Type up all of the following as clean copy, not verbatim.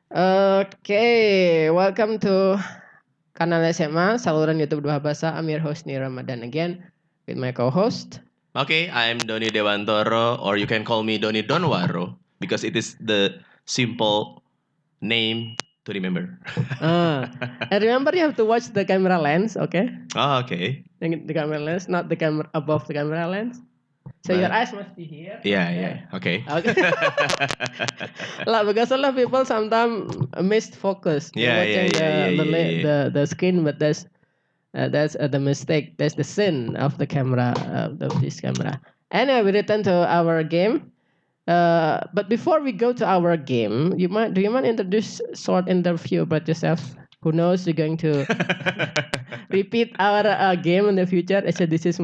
Okay, welcome to Kanal SMA, saluran YouTube Dua Bahasa. I'm your host Nuri Ramadhan again with my co-host. Okay, I'm Doni Danwaro, or you can call me Doni Danwaro because it is the simple name to remember. And remember you have to watch the camera lens, okay? Oh, okay. The camera lens, not the camera above the camera lens. So your eyes must be here. Yeah. Okay. Okay. Because a lot of people sometimes miss focus. They're watching the screen, but that's the mistake. That's the sin of the camera of this camera. Anyway, we return to our game. But before we go to our game, do you mind introduce short interview about yourself? Who knows you're going to repeat our game in the future. So this is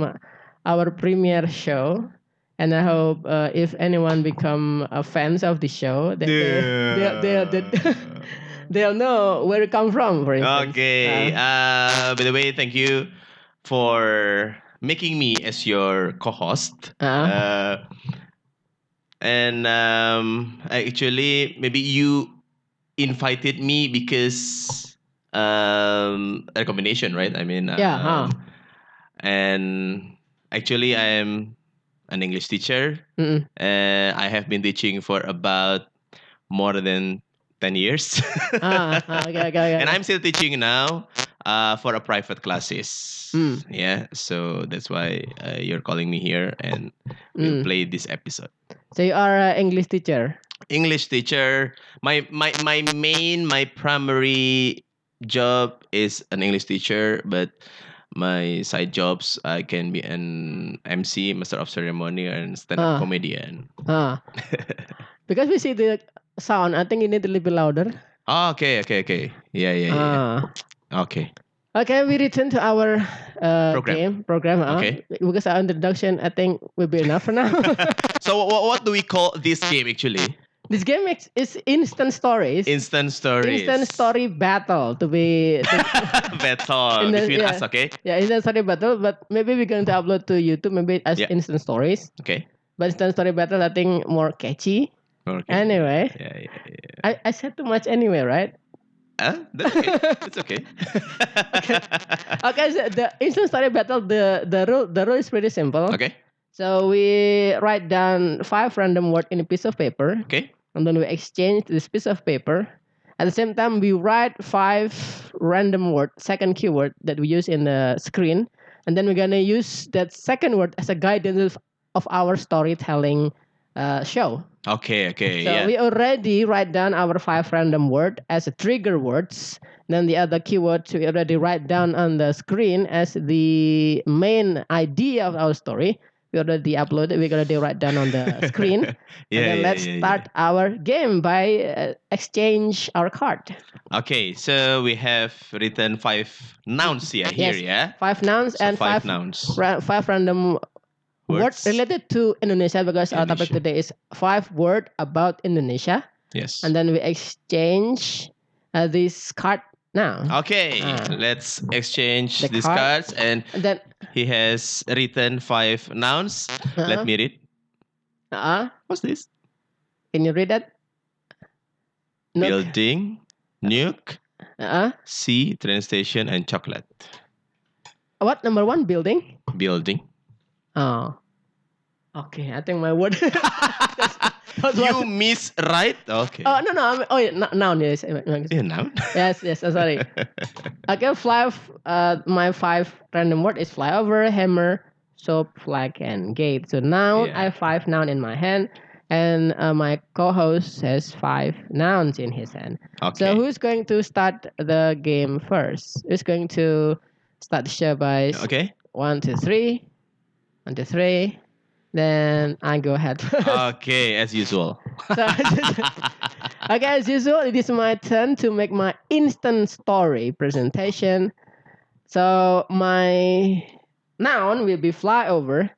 our premiere show, and I hope if anyone become fans of the show, they'll know where it come from. For instance. Okay. By the way, thank you for making me as your co-host. And actually, maybe you invited me because recommendation, right? I mean, and actually, I am an English teacher, and I have been teaching for about more than 10 years. Okay. And I'm still teaching now for a private classes. Yeah, so that's why you're calling me here and we'll play this episode. So you are an English teacher. English teacher. My primary job is an English teacher, but my side jobs I can be an MC, master of ceremony, and stand-up comedian. Because we see the sound, I think you need a little bit louder. Oh, okay. Yeah. Okay. Okay, we return to our program. Okay. Because our introduction, I think, will be enough for now. So what do we call this game actually? This game is instant stories. Instant stories. Instant story battle to be battle between us, okay? Yeah, instant story battle, but maybe we're going to upload to YouTube maybe as instant stories. Okay. But instant story battle, I think more catchy. Okay. Anyway. Yeah. I said too much anyway, right? That's okay. It's okay. Okay, so the instant story battle, the rule is pretty simple. Okay. So we write down 5 random words in a piece of paper. Okay. And then we exchange this piece of paper. At the same time, we write 5 random word, second keyword that we use in the screen. And then we're gonna use that second word as a guidance of our storytelling show. Okay. So we already write down our 5 random word as a trigger words. Then the other keywords we already write down on the screen as the main idea of our story. We already uploaded. We already write down on the screen. Let's start our game by exchange our card. Okay, so we have written 5 nouns here. Yeah. 5 nouns and 5 nouns. 5 random words related to Indonesia because our topic today is 5 words about Indonesia. Yes. And then we exchange this card now. Okay, let's exchange these cards. And then he has written 5 nouns. Let me read. What's this? Can you read that? Building, nuke, sea, train station, and chocolate. What? Number 1, building? Building. Oh. Okay, I think my word. You miss right? Okay. Oh, no. Noun, yes. Noun? Yes, sorry. Okay, my 5 random word is flyover, hammer, soap, flag, and gate. So noun, I have 5 noun in my hand. And my co-host has 5 nouns in his hand. Okay. So who's going to start the game first? Who's going to start the show by 1, 2, 3. 1, 2, 3. Then I go ahead. Okay, as usual. Okay, as usual, it is my turn to make my instant story presentation. So my noun will be flyover,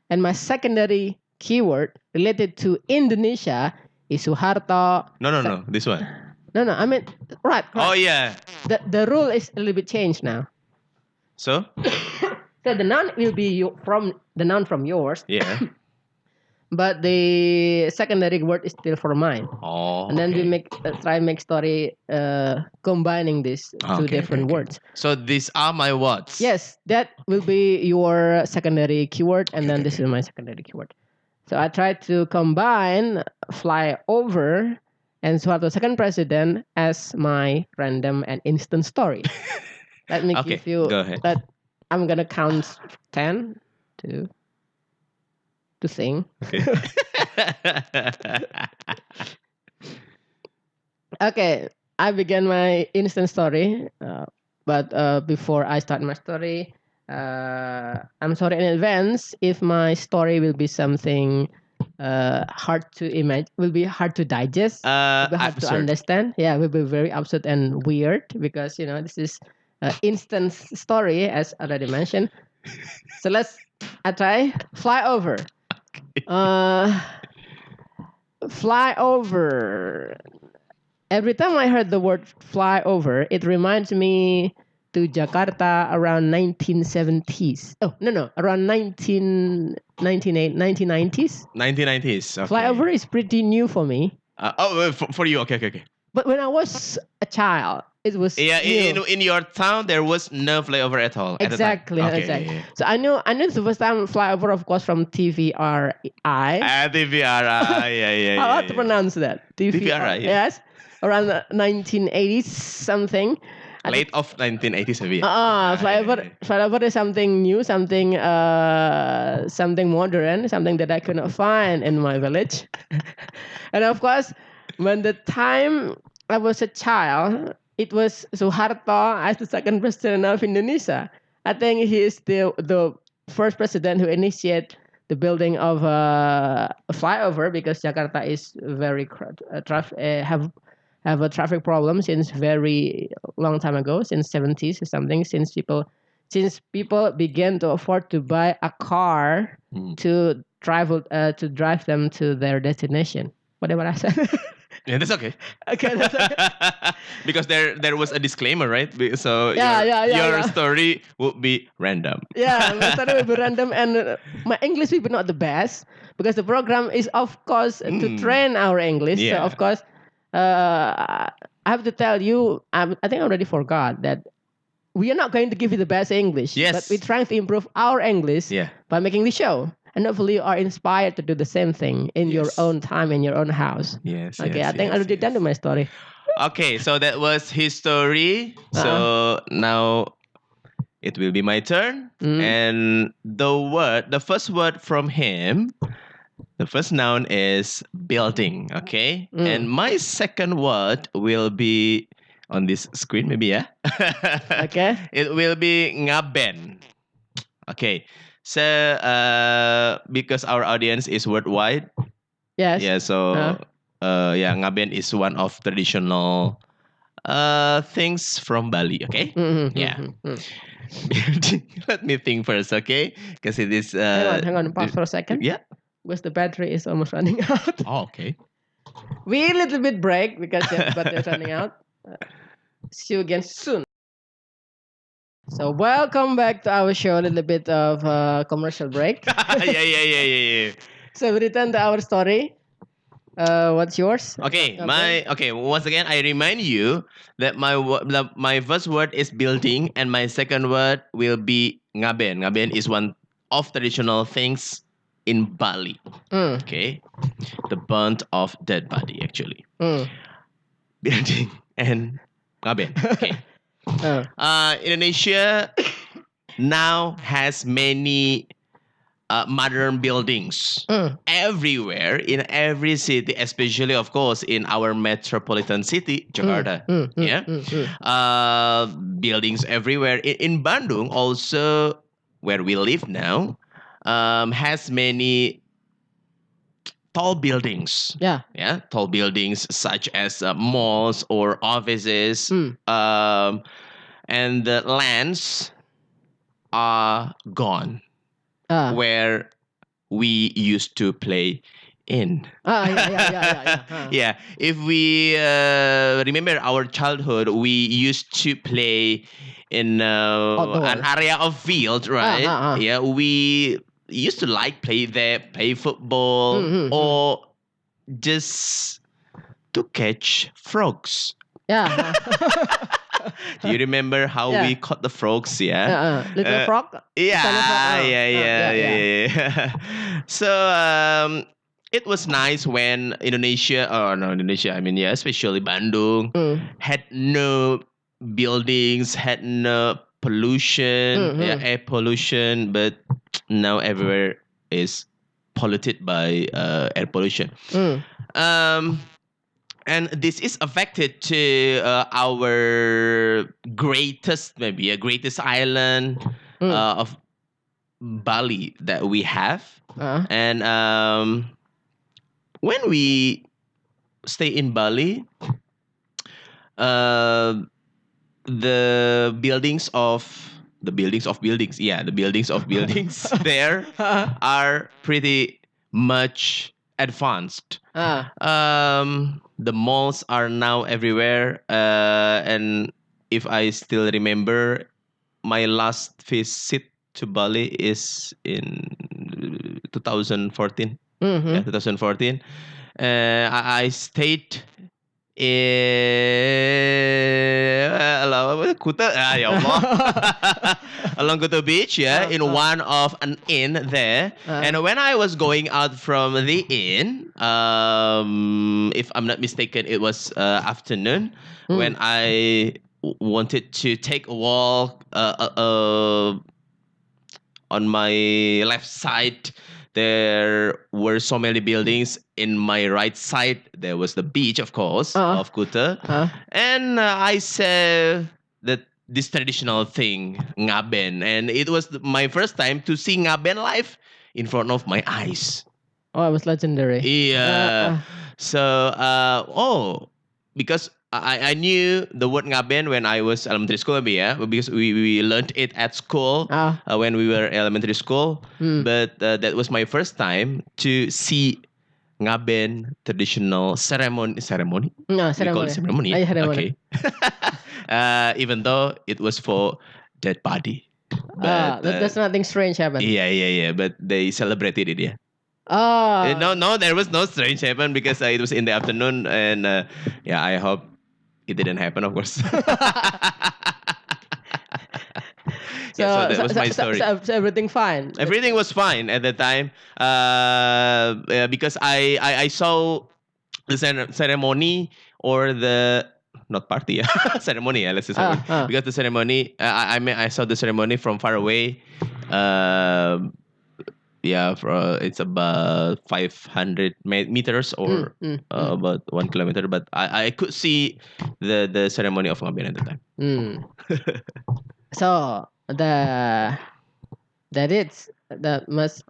and my secondary keyword related to Indonesia is Suharto. No, this one. No, I mean, right. Oh, yeah. The rule is a little bit changed now. So? So the noun will be from yours. Yeah. but the secondary word is still for mine. Oh, And then we try make story combining these two different words. So these are my words. Yes, that will be your secondary keyword, and then this is my secondary keyword. So I tried to combine fly over and Suharto second president as my random and instant story. Let me give you. Go ahead. I'm gonna count 10 to sing. Okay. Okay, I began my instant story, but before I start my story, I'm sorry in advance if my story will be something hard to imagine, will be hard to digest, will be hard to understand. Yeah, will be very absurd and weird because this is instant story as already mentioned. So I try fly over. Fly over. Every time I heard the word fly over, it reminds me to Jakarta around 1970s. Oh, no, around 1990s. 1990s. Okay. Flyover is pretty new for me. For you. Okay. But when I was a child, it was new. In your town there was no flyover at all. Exactly. At the time. Exactly. So I knew the first time flyover, of course, from TVRI. TVRI. Yeah. How to pronounce that? TVRI. Yes. Around 1980s something. Late of 1980s maybe. Flyover is something new, something modern, something that I could not find in my village. And of course, when the time I was a child, it was Suharto as the second president of Indonesia. I think he is the first president who initiated the building of a flyover because Jakarta is very have a traffic problem since very long time ago, since 70s or something, since people began to afford to buy a car to drive them to their destination. Whatever I said. Yeah, that's okay. Okay, that's okay. Because there was a disclaimer, right? So your story would be random. Yeah, my story will be random, and my English will be not the best because the program is, of course, to train our English. Yeah. So, of course, I have to tell you, I think I already forgot that we are not going to give you the best English. Yes. But we're trying to improve our English by making the show. And hopefully you are inspired to do the same thing in your own time, in your own house. Yes. Okay, I think I already done my story. Okay, so that was his story. So now it will be my turn. And the first word from him, the first noun is building, okay? And my second word will be on this screen, maybe, yeah? Okay. It will be ngaben. Okay. So, because our audience is worldwide. Yes. Yeah, so, ngaben is one of traditional things from Bali, okay? Let me think first, okay? Because it is... hang on, pause for a second. Yeah. Because the battery is almost running out. Oh, okay. We a little bit break because the battery is running out. See you again soon. So welcome back to our show. A little bit of commercial break. Yeah. So we return to our story. What's yours? Okay. Once again, I remind you that my first word is building, and my second word will be ngaben. Ngaben is one of traditional things in Bali. Okay, the burnt of dead body actually. Building and ngaben. Okay. Indonesia now has many modern buildings everywhere in every city, especially of course in our metropolitan city, Jakarta. Buildings everywhere. In Bandung also, where we live now, has many tall buildings. Yeah. Tall buildings such as malls or offices. And the lands are gone where we used to play in. Yeah. If we remember our childhood, we used to play in an area of field, right? Yeah. We used to like play there, play football, or just to catch frogs. Yeah. Do you remember how Yeah. we caught the frogs? Yeah. Little frog. Yeah, Tiny frog. yeah. So it was nice when Indonesia, or no Indonesia, I mean, yeah, especially Bandung, had no buildings, had no pollution, yeah, air pollution, but now everywhere is polluted by air pollution. Um, and this is affected to our greatest, maybe a greatest island of Bali that we have. And when we stay in Bali, uh, the buildings of buildings, yeah, the buildings of buildings there are pretty much advanced. The malls are now everywhere, and if I still remember, my last visit to Bali is in 2014. Yeah, 2014. I stayed along Kuta, ya Allah. Along Kuta Beach, yeah, in one of an inn there. And when I was going out from the inn, if I'm not mistaken, it was afternoon when I wanted to take a walk on my left side. There were so many buildings. In my right side, there was the beach, of course, of Kuta. And I saw that this traditional thing, ngaben. And it was my first time to see ngaben live in front of my eyes. Oh, it was legendary. Yeah. So, because I knew the word ngaben when I was elementary school, maybe, yeah, because we learned it at school when we were elementary school. But that was my first time to see ngaben traditional ceremony. No, We call it ceremony. Yeah? ceremony. Okay. Even though it was for dead body. But there's nothing strange happened. Yeah. But they celebrated it, yeah. Oh. No, there was no strange happen because it was in the afternoon, and yeah, I hope it didn't happen, of course. So that was my story. So everything fine. Everything was fine at the time, because I saw the ceremony or the not party, yeah. Ceremony, yeah, let's say ceremony. Because the ceremony, I saw the ceremony from far away. Yeah, it's about 500 meters or about 1 kilometer. But I could see the ceremony of Ngaben at the time. So that is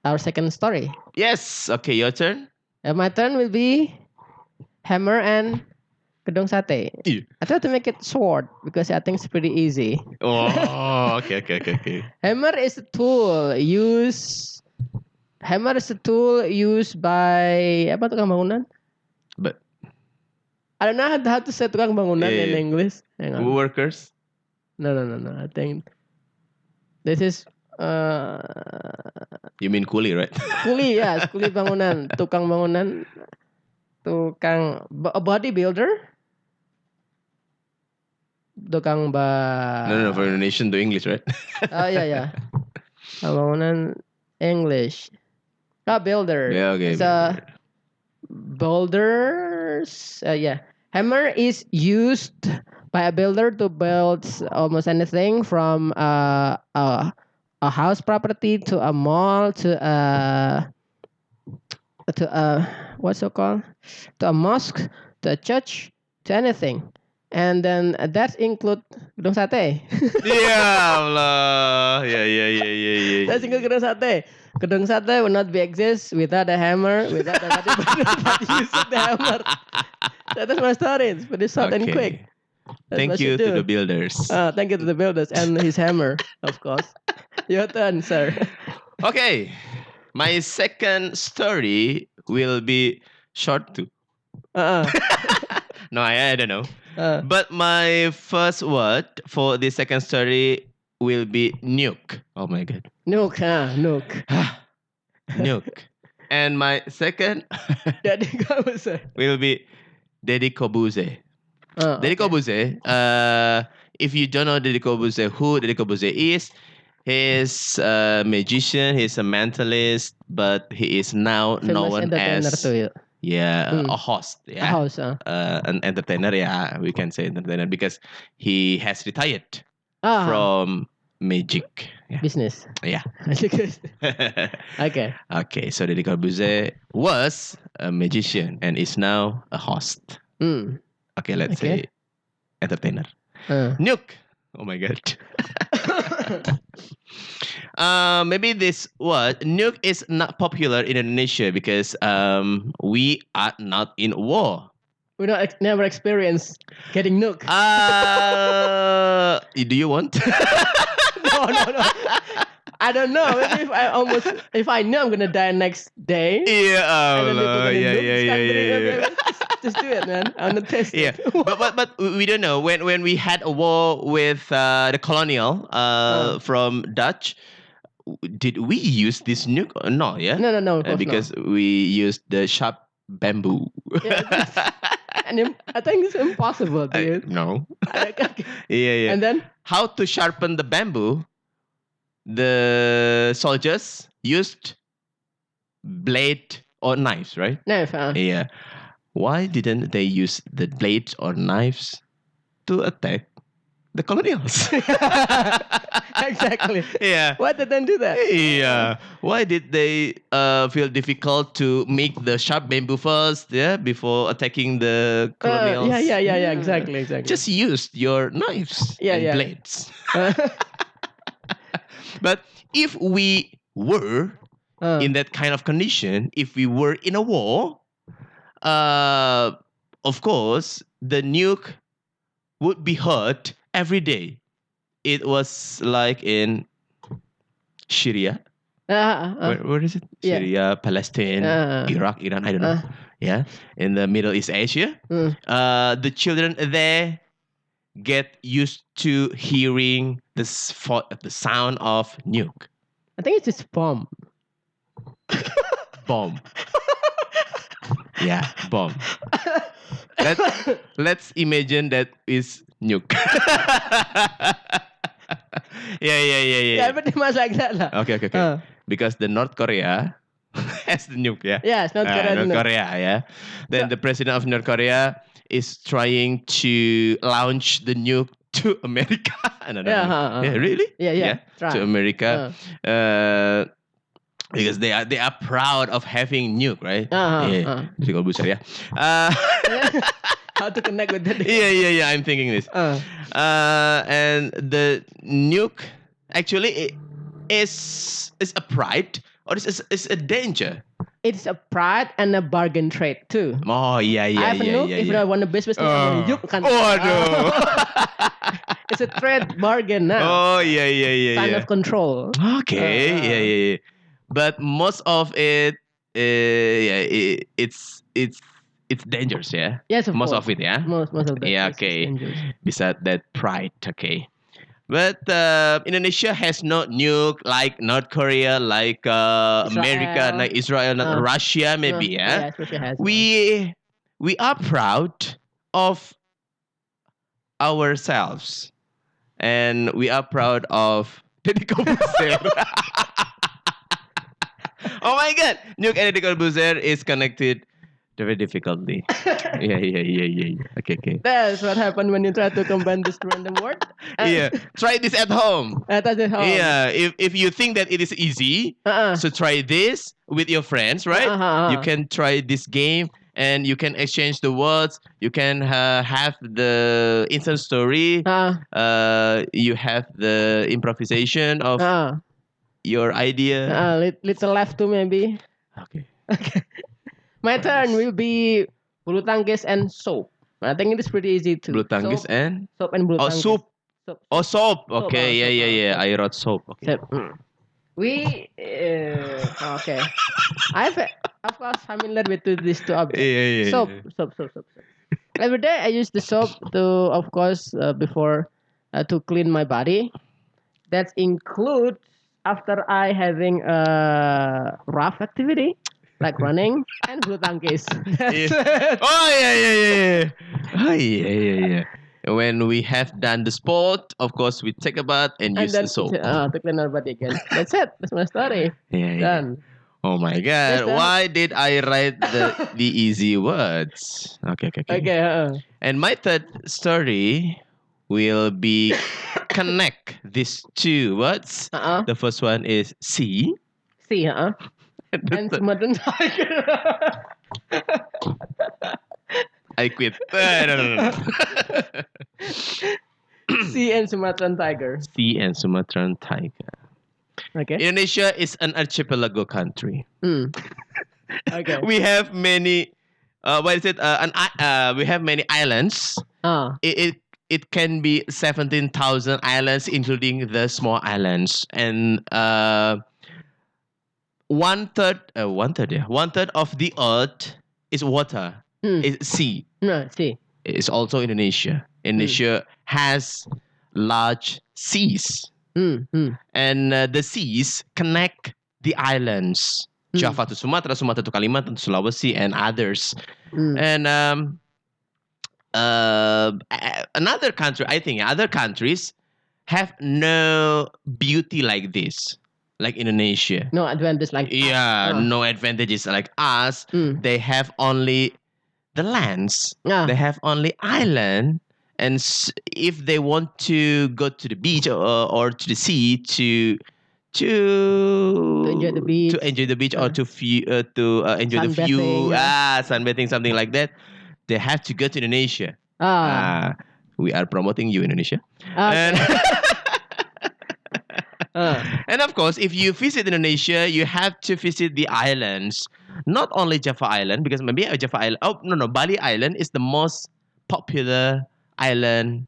our second story. Yes. Okay, your turn. My turn will be hammer and gedong sate. Ew. I try to make it short because I think it's pretty easy. Oh, okay. Hammer is a tool used by apa tukang bangunan? But I don't know how to say tukang bangunan in English. Hang on. Workers. No. I think this is You mean kuli, right? Kuli, yes, kuli bangunan, tukang bangunan, a bodybuilder, tukang No, for Indonesian to English, right? Oh yeah. Bangunan English. Builder. Yeah, okay. So builders, yeah. Hammer is used by a builder to build almost anything from a house property to a mall to a what's it called? To a mosque, to a church, to anything. And then that include gedung sate. Ya Allah. Yeah. That include gedung sate. Gedung sate will not be exist without a hammer, without a bodybuilder that uses the hammer. That is my story. It's pretty short and quick. Thank you to the builders. Thank you to the builders and his hammer, of course. Your turn, sir. Okay. My second story will be short too. No, I don't know. But my first word for the second story will be nuke. Oh my god. Nuke. Nuke. And my second Daddy Kobuser. will be Deddy Kobuze. Oh, Deddy okay. Kobuze, if you don't know Deddy Kobuze, who Deddy Kobuze is, he's a magician, he's a mentalist, but he is now Famous known entertainer as, too. yeah, Mm. a host, A yeah. house. An entertainer, yeah, we can say entertainer because he has retired Ah, from magic. Yeah. business. Yeah. Okay. Okay, so Deddy Corbuzier was a magician and is now a host. Mm. Okay, let's Okay. say entertainer. Uh. Nuke. Oh my god. Maybe this word nuke is not popular in Indonesia because we are not in war. We don't never experience getting nuke. Do you want? No. I don't know. Maybe if I know I'm gonna die next day, Yeah, and then people gonna yeah, nuke yeah, this yeah, country, yeah, maybe yeah. just do it, man. I wanna test Yeah, it. but we don't know when we had a war with the colonial from Dutch. Did we use this nuke or no? Yeah, No, of course because not. we used the sharp bamboo. Yeah, I think it's impossible, dude. No. Okay. Yeah. And then How to sharpen the bamboo? The soldiers used blade or knives, right? knife. Yeah. Why didn't they use the blades or knives to attack the colonials? Exactly. Yeah. Why did they do that? Yeah. Why did they feel difficult to make the sharp bamboo first, yeah, before attacking the colonials? Yeah. Exactly. Just use your knives Yeah, and yeah. blades. But if we were in that kind of condition, if we were in a war, of course, the nuke would be heard every day. It was like in Syria. Where is it? Yeah. Syria, Palestine, Iraq, Iran, I don't know. Yeah. In the Middle East Asia. The children there get used to hearing the sound of nuke. I think it's just bomb. Bomb. Yeah, bomb. Let's imagine that is nuke. Yeah. Pretty much like that lah. Okay. Because the North Korea has the nuke, yeah. Yeah, it's North Korea. North Korea, yeah. Then the president of North Korea is trying to launch the nuke to America. No. Yeah, really? Yeah. To America. Because they are proud of having nuke, right? Jadi kalau besar ya. How to connect with that? Yeah. I'm thinking this. And the nuke actually is a pride or is a danger. It's a pride and a bargain trade too. Oh yeah. I have a nuke. If I want a business, nuke kan. Waduh. It's a trade bargain now. Oh yeah. Kind of control. Okay. Yeah. But most of it, it's dangerous, yeah. Yes, most course. of it, yeah. Most of that. Yeah, is okay. dangerous. Besides that pride, okay. But Indonesia has no nuke like North Korea, like America, like Israel, not Russia, maybe, yeah. Yes, Russia has. We are proud of ourselves, and we are proud of Deddy Corbuzier. Oh my god, nuke and Deddy Corbuzier is connected very difficultly. Yeah. Okay. That's what happened when you try to combine this random word. Yeah, try this at home. At home. Yeah, if you think that it is easy, so try this with your friends, right? You can try this game and you can exchange the words. You can have the instant story. You have the improvisation of your idea. Little left too maybe. Okay. My turn will be bulu tangkis and soap. I think it is pretty easy too. Bulu tangkis and soap and bulu tangkis. soup. Soap. Oh, soap. Okay, yeah. I wrote soap. Okay. We okay. I've of course familiar with these two objects. Yeah. Soap. Every day I use the soap to, of course, before to clean my body. That includes after I having a rough activity like running and blue tangkis. That's Yeah. it. Oh yeah. Oh yeah. When we have done the sport, of course we take a bath and And use the then soap. to clean our body again. That's it. That's my story. Yeah. Done. Oh my That's god, the why did I write the easy words? Okay. okay. And my third story will be connect these two words. Uh-uh. The first one is see. See, And the and third, Sumatran tiger. I quit. No. Sea and Sumatran tiger. Sea and Sumatran tiger. Okay. Indonesia is an archipelago country. Mm. Okay. We have many. What is it? We have many islands. Ah. It can be 17,000 islands, including the small islands, and one third of the earth is water, is sea. No, see. It's also Indonesia. Indonesia has large seas, and the seas connect the islands. Java to Sumatra, Sumatra to Kalimantan, to Sulawesi, and others. And another country, I think other countries have no beauty like this, like Indonesia. No advantage like Yeah, us. no advantages like us. Mm. They have only the lands. Ah. They have only island. And if they want to go to the beach or to the sea To enjoy the beach. to enjoy the beach or to enjoy the Sunbathing, view, sunbathing, something like that, they have to go to Indonesia. We are promoting you, Indonesia. And Okay. and of course, if you visit Indonesia, you have to visit the islands. Not only Java Island, because maybe Java Island. Oh no, Bali Island is the most popular island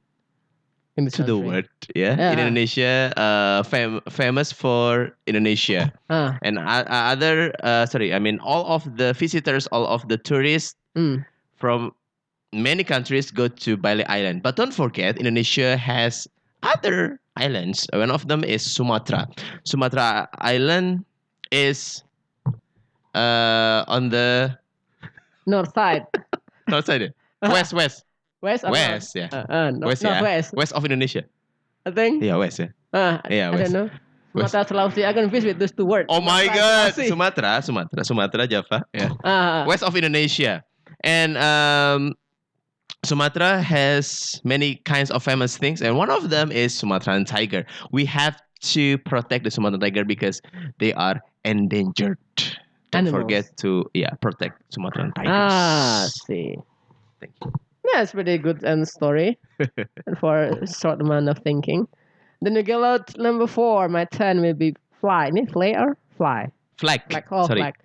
In this to the country. world. Yeah, in Indonesia, famous for Indonesia. And all of the visitors, all of the tourists from many countries go to Bali Island. But don't forget, Indonesia has other islands. One of them is Sumatra. Sumatra Island is on the North side. north side. West. West or West, north? yeah. West, yeah. Northwest. West of Indonesia. I think. Yeah, West, yeah. Yeah, I West. don't know. West. Sumatera Sulawesi. I can visit those two words. Oh my Sumatera and God, Sulawesi. Sumatra, Java, yeah. Ah. West of Indonesia, and Sumatra has many kinds of famous things, and one of them is Sumatran tiger. We have to protect the Sumatran tiger because they are endangered. Don't Animals. forget to protect Sumatran tigers. See. Thank you. That's pretty good story. And for a short amount of thinking. Then we go out number 4. My turn will be fly. Fly or fly? Flag. Sorry. Flag.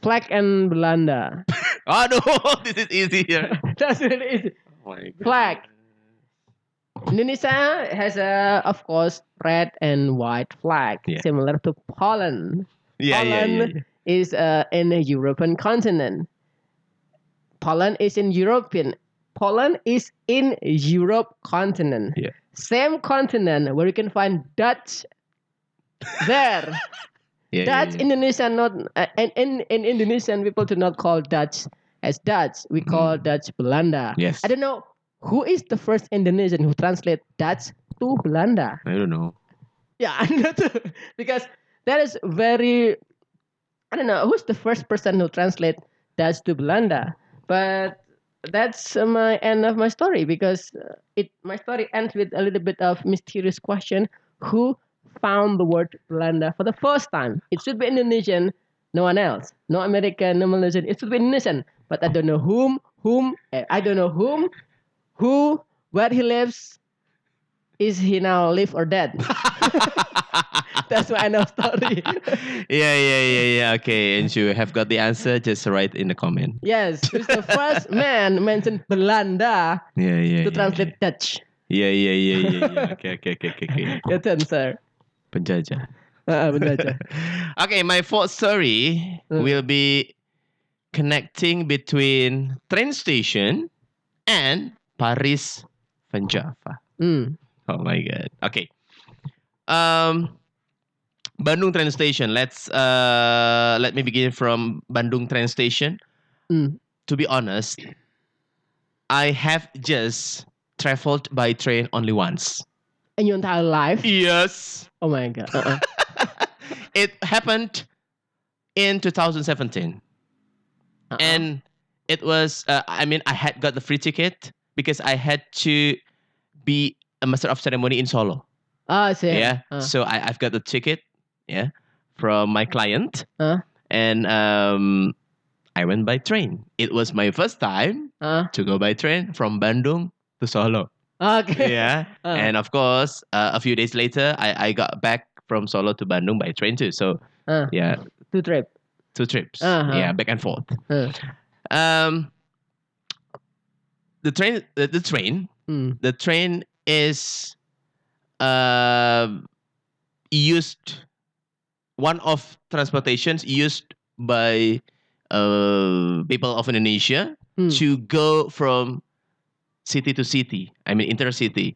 Flag and Belanda. Oh no, this is easier. That's really easy. Oh my God. Flag. Indonesia has of course, red and white flag, similar to Poland. Poland is in the European continent. Poland is in Europe continent. Yeah. Same continent where you can find Dutch there. Dutch, Indonesia not and Indonesian people do not call Dutch as Dutch. We call Dutch Belanda. Yes. I don't know who is the first Indonesian who translate Dutch to Belanda. I don't know. Yeah, I know too. Because that is very. I don't know who's the first person who translate Dutch to Belanda, but that's my end of my story because my story ends with a little bit of mysterious question: who found the word Belanda for the first time? It should be Indonesian, no one else, no American, no Malaysian. It should be Indonesian, but I don't know I don't know who, where he lives. Is he now live or dead? That's my end of story. Yeah. Okay, and you have got the answer. Just write in the comment. Yes, who's the first man mentioned Belanda to translate Dutch? Yeah. Okay. Your turn, sir. Penjajah. Penjajah. Okay, my fourth story will be connecting between train station and Paris Van Java. Oh my God. Okay. Bandung train station. Let me begin from Bandung train station. To be honest, I have just traveled by train only once. In your entire life? Yes. Oh my god. It happened in 2017. And it was, I had got the free ticket because I had to be a master of ceremony in Solo. I see. Yeah. So I've got the ticket, yeah, from my client. And I went by train. It was my first time to go by train from Bandung to Solo. Okay. Yeah. And of course, a few days later, I got back from Solo to Bandung by train too. So, yeah, Two trips. two trips. Yeah, back and forth. Um, the train is used, one of transportations used by people of Indonesia to go from city to city. I mean intercity.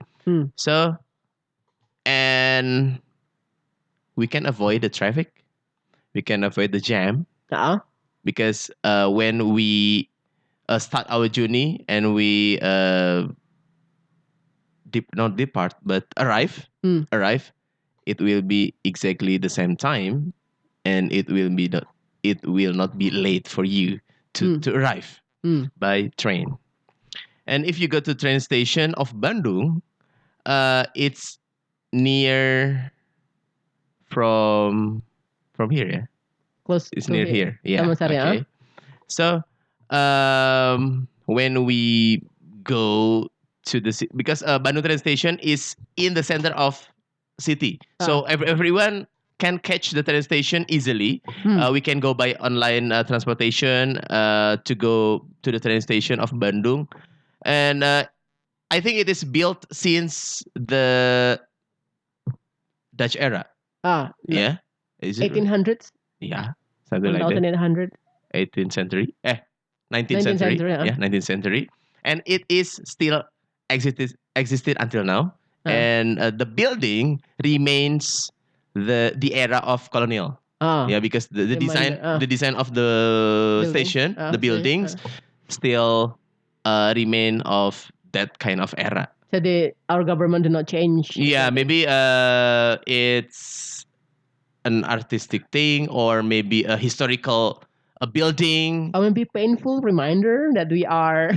So, and we can avoid the traffic. We can avoid the jam. Because when we start our journey and we not depart but arrive, it will be exactly the same time, and it will not be late for you to arrive by train. And if you go to train station of Bandung, it's near from here, yeah. Close. It's near here, yeah. Taman Okay. So when we go to the because Bandung train station is in the center of city, so everyone can catch the train station easily. We can go by online transportation to go to the train station of Bandung, and I think it is built since the Dutch era. Yeah, is it 1800s. Yeah, something like that. 1800. 18th century. 19th century. Yeah, 19th century. And it is still existed until now. And the building remains the era of colonial. Yeah, because the design the design of the station, the buildings still remain of that kind of era. So our government did not change. Yeah, maybe it's an artistic thing, or maybe a historical building. Or maybe painful reminder that we are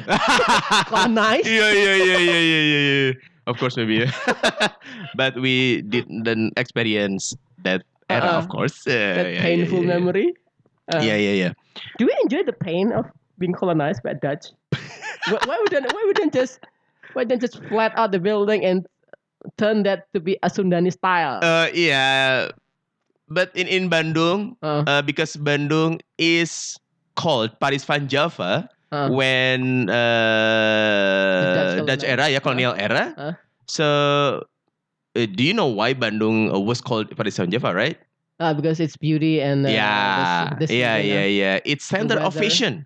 colonized. Yeah. Of course, maybe. But we didn't experience that era, of course. That painful memory. Yeah. Do we enjoy the pain of being colonized by Dutch? why wouldn't just flat out the building and turn that to be a Sundani style? Yeah. But in Bandung, because Bandung is called Paris Van Java when Dutch era, yeah, colonial era. So, do you know why Bandung was called Paris Van Java, right? Because it's beauty and yeah. It's center of fashion.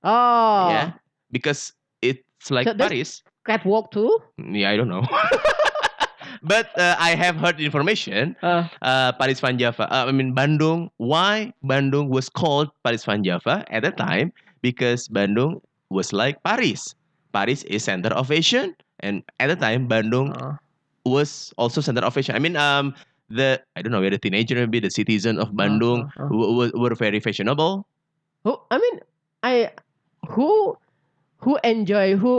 Oh, yeah, because it's like so Paris. Catwalk too? Yeah, I don't know. But I have heard information. Paris Van Java. Bandung. Why Bandung was called Paris Van Java at that time? Because Bandung was like Paris. Paris is center of fashion, and at the time Bandung was also center of fashion. I don't know, the teenager, maybe the citizen of Bandung were very fashionable. Who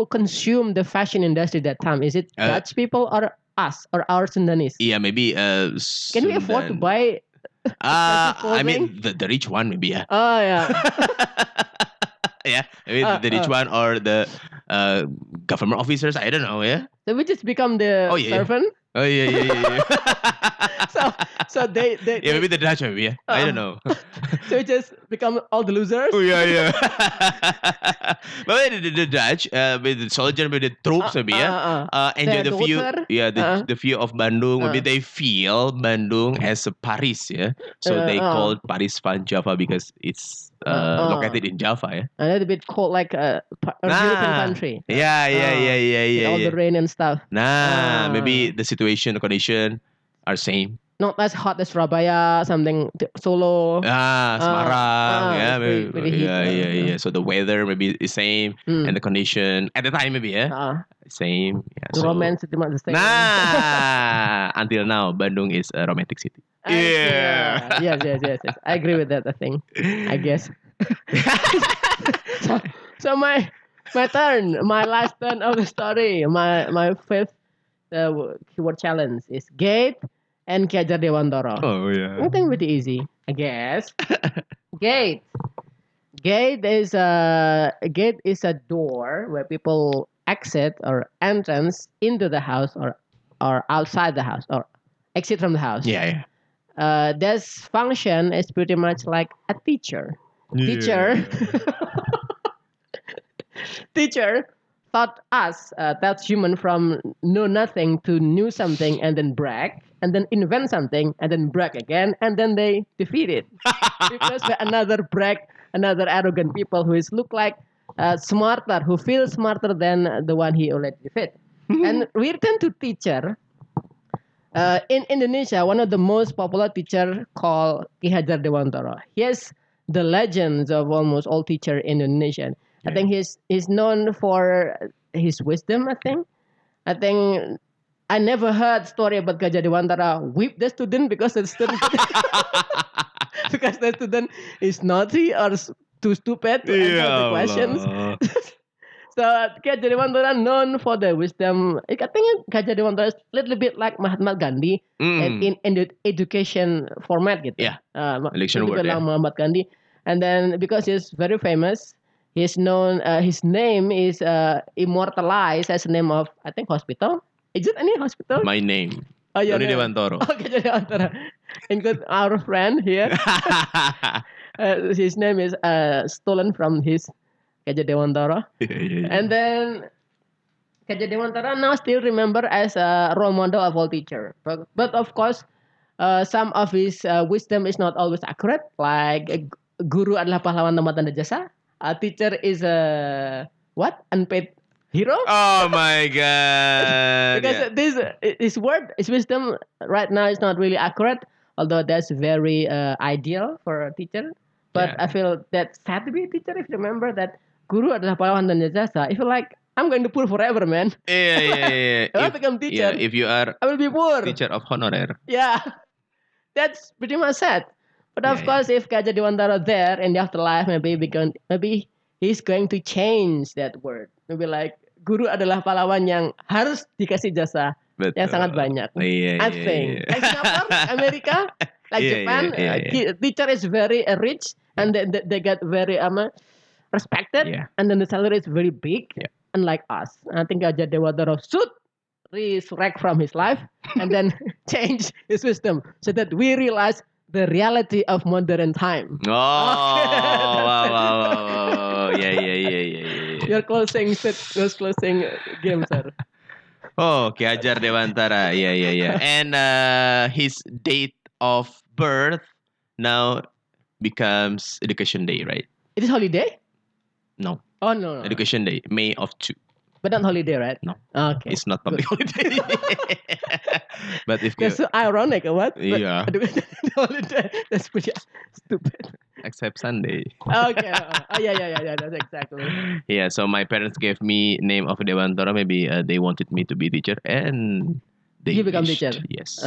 consume the fashion industry that time? Is it Dutch people or us or our Sundanese? Yeah, maybe. Can we afford to buy? The rich one, maybe. Yeah. Oh yeah. Yeah, maybe the rich one or the government officers. I don't know. Yeah. So we just become the servant. Oh yeah. So they yeah, maybe the Dutch, maybe. Yeah. I don't know. So we just become all the losers. Oh yeah. But the Dutch, with the soldier, with the troops, maybe. Enjoy the view. Yeah, the view of Bandung. Maybe they feel Bandung as a Paris. Yeah. So they called Paris Van Java because it's located in Java. Yeah. A little bit cold, like a European country. Yeah. With all the rain and stuff. Maybe the situation, the condition are same. not as hot as Surabaya, something Solo. Semarang, yeah, It's pretty, maybe, pretty heat. yeah, yeah, yeah. So the weather maybe is same, and the condition at the time maybe same. Yeah, the so romance is much the same. until now, Bandung is a romantic city. Okay, Yeah. yes, yes, yes, yes. I agree with that. I think. I guess. so, so my turn, my last turn of the story, my fifth keyword challenge is gate and Ki Hajar Dewantara. Oh yeah. I think pretty easy, I guess. Gate. Gate is a door where people exit or entrance into the house or outside the house or exit from the house. Yeah, yeah. This function is pretty much like a teacher. Teacher, teacher taught us that's human from know nothing to knew something and then brag and then invent something and then brag again and then they defeat it. Replaced by another brag, another arrogant people who is look like smarter, who feel smarter than the one he already defeat. And we return to teacher. In Indonesia, one of the most popular teacher called Ki Hajar Dewantara. He has the legends of almost all teacher in Indonesia. I think he's known for his wisdom. I think I never heard story about Ki Hajar Dewantara whip the student because the student because the student is naughty or too stupid to answer the questions. So Ki Hajar Dewantara known for the wisdom. I think Ki Hajar Dewantara is a little bit like Mahatma Gandhi in the education format gitu. Yeah. Election Little word, bit like yeah. Mahatma Gandhi. And then because he's very famous, he's known. His name is immortalized as the name of I think hospital. Is it any hospital? My name. Oh yeah, Doni Dewantara. Okay, Doni Dewantara. Include our friend here. His name is stolen from his Ki Hajar Dewantara. And then Ki Hajar Dewantara now still remember as a role model of all teacher. But of course, some of his wisdom is not always accurate. Like guru adalah pahlawan tanpa tanda jasa. A teacher is a what? Unpaid hero? Oh my god. Because his word, his wisdom right now is not really accurate. Although that's very ideal for a teacher. But I feel that sad to be a teacher if you remember that guru adalah pahlawan dan jasa. I feel like I'm going to poor forever, man. Yeah. If I become teacher, if you are I will be poor. teacher of honorer. Yeah, that's pretty much sad. But of course, if Ki Hajar Dewantara there in the afterlife, maybe he's going to change that word. Maybe like guru adalah pahlawan yang harus dikasih jasa yang sangat banyak. I think. Like Singapore, America, like Japan, teacher is very rich and they get very respected, and then the salary is very big, unlike us. I think Ki Hajar Dewantara should resurrect from his life and then change his wisdom so that we realize the reality of modern time. Oh, wow. Yeah. Your closing game, sir. Oh, Ki Hajar Dewantara. Yeah. And his date of birth now becomes Education Day, right? It is holiday? No. Oh, no. Education Day, May of 2. But not holiday, right? No. Okay. It's not public holiday. But if that's so ironic, or what? Yeah. Holiday. That's pretty stupid. Except Sunday. Okay. Yeah. That's exactly. Yeah. So my parents gave me name of Dewantara. Maybe they wanted me to be teacher, and you become teacher. Yes.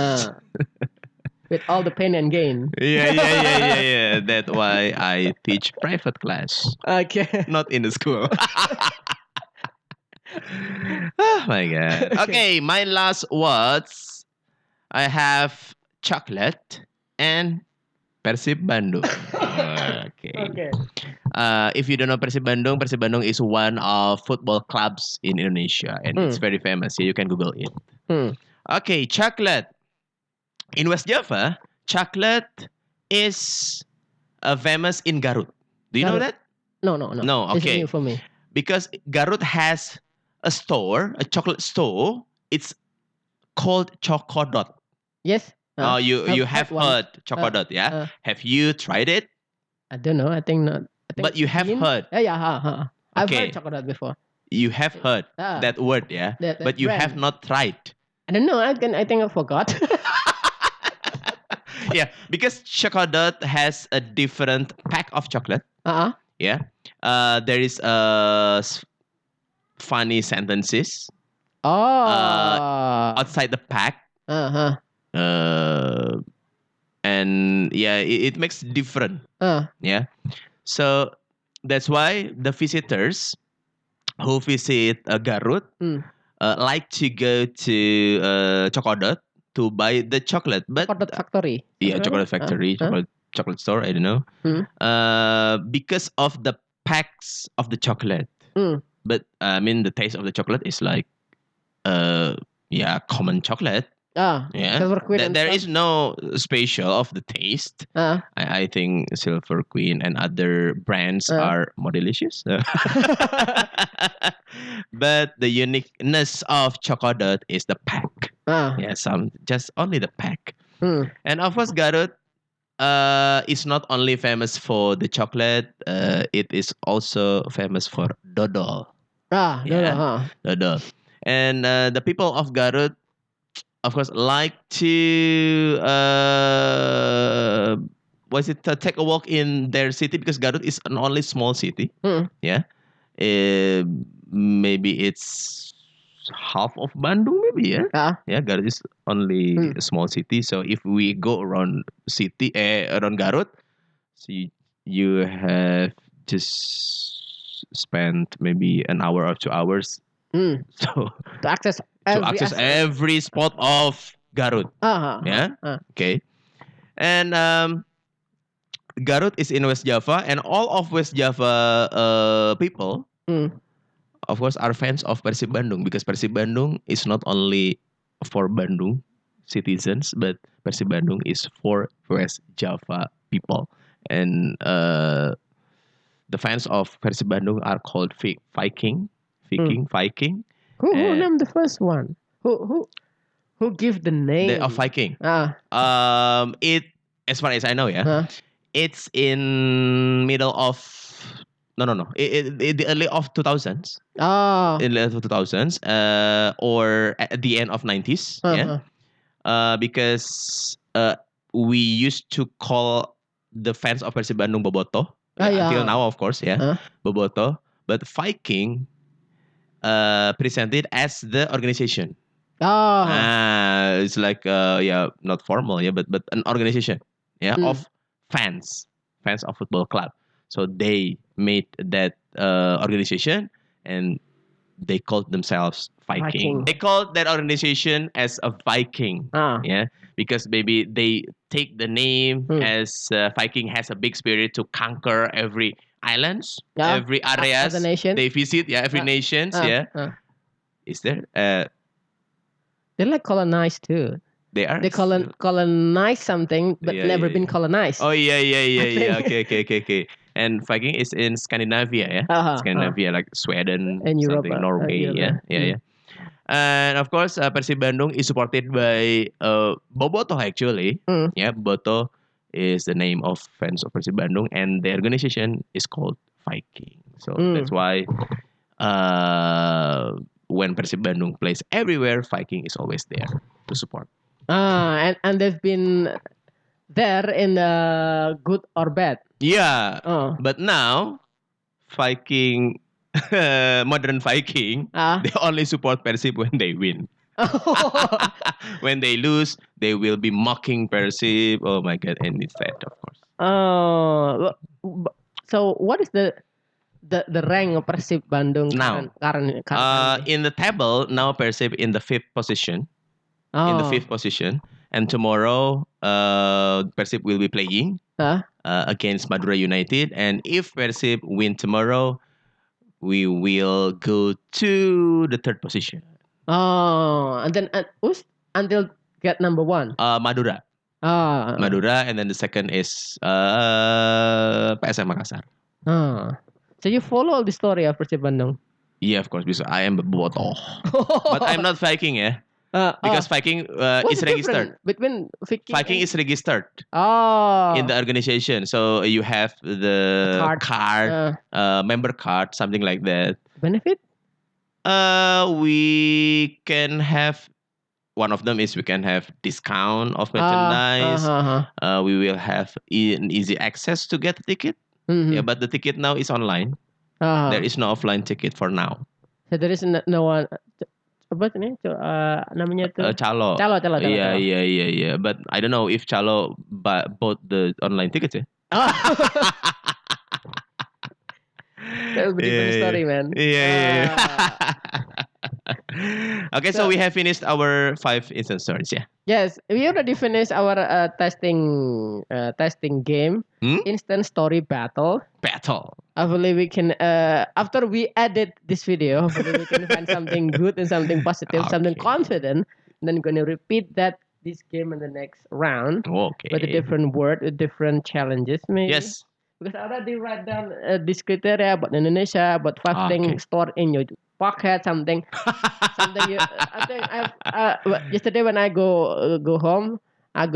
With all the pain and gain. Yeah. That's why I teach private class. Okay. Not in the school. Oh my god. Okay, my last words. I have chocolate and Persib Bandung. Okay. If you don't know Persib Bandung is one of football clubs in Indonesia and it's very famous. You can Google it. Okay, chocolate. In West Java, chocolate is famous in Garut. Do you know that? No. No, okay. This is new for me. Because Garut has a chocolate store. It's called Chokodot. Yes. You have heard Chokodot, yeah? Have you tried it? I don't know. I think not. But you have heard. Yeah. I've heard Chokodot before. You have heard that word, yeah? That but you brand. have not tried. I don't know. I think I forgot. Yeah, because Chocolate has a different pack of chocolate. Yeah. There is funny sentences outside the pack. Uh, and yeah, it makes different. Yeah. So that's why the visitors who visit Garut like to go to Chocolate to buy the chocolate. But Chocolate factory. yeah, chocolate factory, chocolate store. I don't know. Because of the packs of the chocolate. But I mean, the taste of the chocolate is like, yeah, common chocolate. Yeah, Silver Queen and there stuff. is no special of the taste. I think Silver Queen and other brands are more delicious. But the uniqueness of Chocolate is the pack. Yeah, just only the pack. And of course, Garut is not only famous for the chocolate. It is also famous for dodol. Dodol. And the people of Garut, of course, like to take a walk in their city because Garut is an only small city. Yeah, uh, maybe it's half of Bandung, maybe. Yeah, Garut is only a small city. So if we go around around Garut, so you have just spent maybe an hour or 2 hours. So To access every spot of Garut. Yeah. Okay. And Garut is in West Java, and all of West Java people, of course, are fans of Persib Bandung because Persib Bandung is not only for Bandung citizens, but Persib Bandung is for West Java people. And the fans of Persib Bandung are called Viking. Viking. Who named the first one? Who give the name? Of Viking. It, as far as I know, it's in middle of no. The early of 2000s. In the early 2000s, or at the end of 90s. Yeah. Because we used to call the fans of Persib Bandung Boboto. Until now, of course, Boboto. But Viking presented as the organization. It's like not formal, but an organization, of fans of football club. So they made that organization, and they called themselves Viking. They called that organization as a Viking. Yeah, because maybe they take the name as Viking has a big spirit to conquer every islands, every areas the nation. they visit. Yeah, every nations. Is there? They're like colonized too. They are. They colonize something, but never been colonized. Oh yeah. Okay. And Viking is in Scandinavia, Scandinavia, like Sweden and Europe, something, Norway, yeah. And of course, Persib Bandung is supported by Boboto actually. Yeah, Boboto is the name of fans of Persib Bandung, and the organization is called Viking. So that's why when Persib Bandung plays everywhere, Viking is always there to support. And they've been there in the good or bad. Yeah. But now, Viking, modern Viking, they only support Persib when they win. When they lose, they will be mocking Persib. Oh my God, and it's sad, of course. So what is the rank of Persib Bandung now? Currently? In the table, now Persib in the 5th position. In the 5th position. And tomorrow, Persib will be playing against Madura United. And if Persib win tomorrow, we will go to the 3rd position. And then until get number 1? Madura. Madura, and then the second is PSM Makassar. So you follow the story of Persib Bandung? Yeah, of course, because I am Bobotoh. But I'm not Viking, because Viking is registered. Between Viking is registered in the organization. So you have the card, member card, something like that. Benefit? We can have one of them is we can have discount of Ah, merchandise. uh-huh. We will have an easy access to get the ticket. Yeah, but the ticket now is online. There is no offline ticket for now. So there is no one. Apa ini? Namanya tuh Calo. calo. Yeah. But I don't know if Calo bought the online tickets. Oh. That would be different story, man. Yeah. Okay, so we have finished our 5 instant stories, yeah. Yes, we already finished our testing game, instant story battle. Hopefully we can after we edit this video, hopefully we can find something good and something positive, something confident, and then gonna repeat this game in the next round. Okay. With a different word, with different challenges, maybe. Yes. Because I already write down this criteria about Indonesia, about 5 things stored in your pocket, something you. I think yesterday when I go home, I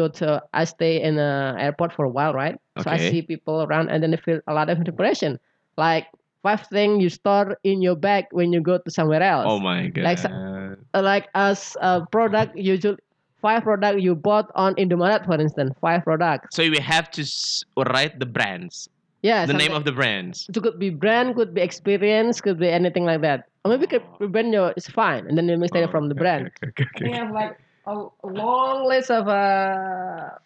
stay in a airport for a while, right? So I see people around, and then I feel a lot of inspiration, like 5 things you store in your bag when you go to somewhere else. Oh my god! Like as a product, usually 5 product you bought on Indomaret, for instance, 5 products. So we have to write the brands. Yeah, the name of the brands. It could be brand, could be experience, could be anything like that. Or maybe brand is fine, and then you mistake from the brand. Okay. We have like a long list of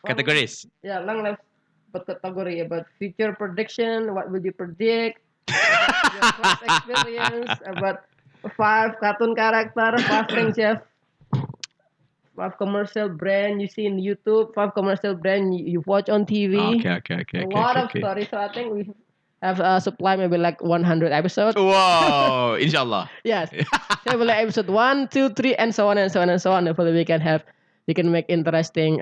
categories. Yeah, long list of category about future prediction. What would you predict? Your class experience about 5 cartoon character, 5 things you have. 5 commercial brand you see in YouTube, 5 commercial brand you watch on TV. Okay. A lot of stories. So I think we have supply maybe like 100 episodes. Wow, inshallah. Yes. So like episode 1, 2, 3, and so on. Hopefully we can make interesting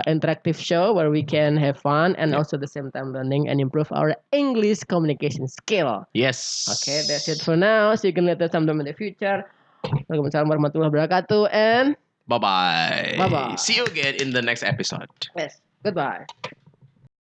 interactive show where we can have fun and also at the same time learning and improve our English communication skill. Yes. Okay, that's it for now. See you again later sometime in the future. Waalaikumsalam warahmatullahi wabarakatuh and bye. Bye-bye. See you again in the next episode. Yes. Goodbye.